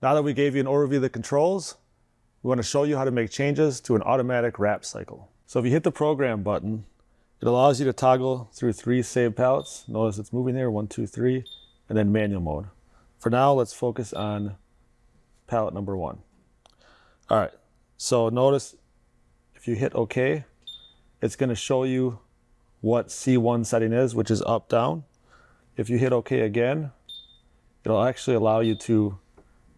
Now that we gave you an overview of the controls, we want to show you how to make changes to an automatic wrap cycle. So if you hit the program button, it allows you to toggle through 3 saved pallets. Notice it's moving there, 1, 2, 3, and then manual mode. For now, let's focus on pallet number 1. All right, so notice if you hit OK, it's going to show you what C1 setting is, which is up, down. If you hit OK again, it'll actually allow you to,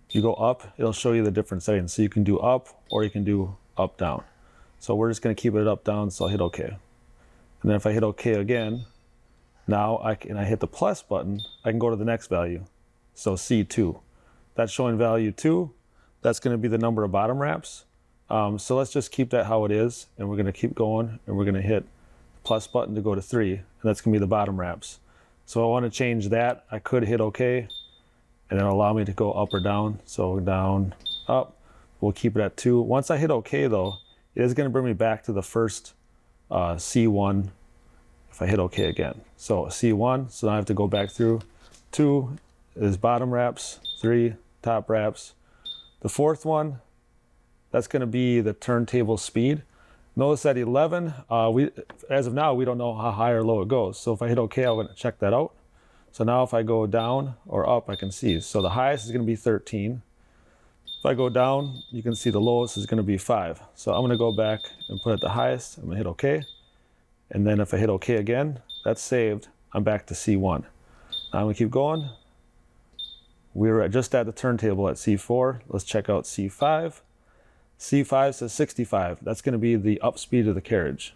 if you go up, it'll show you the different settings. So you can do up or you can do up, down. So we're just going to keep it up, down, so I'll hit OK. And then if I hit OK again, now I hit the plus button, I can go to the next value. So C2. That's showing value 2. That's going to be the number of bottom wraps. So let's just keep that how it is, and we're going to keep going, and we're going to hit the plus button to go to 3, and that's going to be the bottom wraps. So I want to change that. I could hit OK, and it'll allow me to go up or down. So down, up. We'll keep it at 2. Once I hit OK, though, it is going to bring me back to the first C1 if I hit OK again. So C1, so now I have to go back through. 2 is bottom wraps, 3 top wraps. The fourth one, that's going to be the turntable speed. Notice at 11, as of now, we don't know how high or low it goes. So if I hit OK, I'm going to check that out. So now if I go down or up, I can see. So the highest is going to be 13. If I go down, you can see the lowest is going to be 5. So I'm going to go back and put it the highest. I'm going to hit OK. And then if I hit OK again, that's saved. I'm back to C1. Now I'm going to keep going. We're just at the turntable at C4. Let's check out C5. C5 says 65. That's going to be the up speed of the carriage.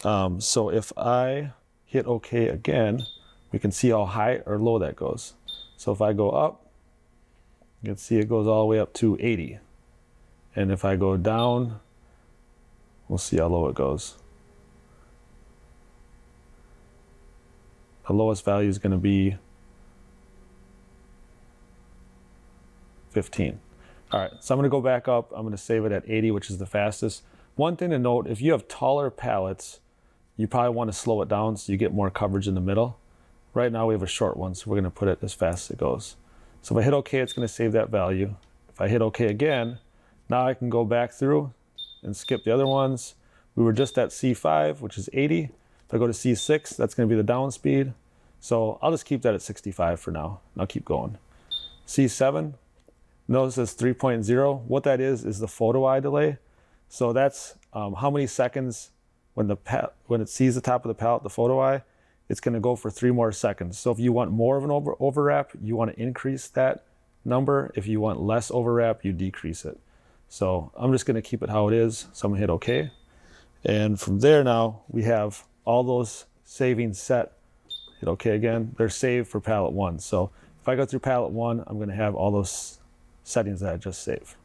So if I hit OK again, we can see how high or low that goes. So if I go up, you can see it goes all the way up to 80. And if I go down, we'll see how low it goes. The lowest value is going to be 15. All right, so I'm going to go back up. I'm going to save it at 80, which is the fastest. One thing to note, if you have taller pallets, you probably want to slow it down so you get more coverage in the middle. Right now we have a short one, so we're going to put it as fast as it goes. So if I hit OK, it's going to save that value. If I hit OK again, now I can go back through and skip the other ones. We were just at C5, which is 80. If I go to C6, that's going to be the down speed. So I'll just keep that at 65 for now. I'll keep going. C7, notice it's 3.0. What that is the photo eye delay. So that's how many seconds when it sees the top of the pallet, the photo eye, it's going to go for 3 more seconds. So if you want more of an overwrap, you want to increase that number. If you want less overwrap, you decrease it. So I'm just going to keep it how it is. So I'm going to hit OK. And from there now, we have all those savings set. Hit OK again. They're saved for pallet 1. So if I go through pallet 1, I'm going to have all those settings that I just saved.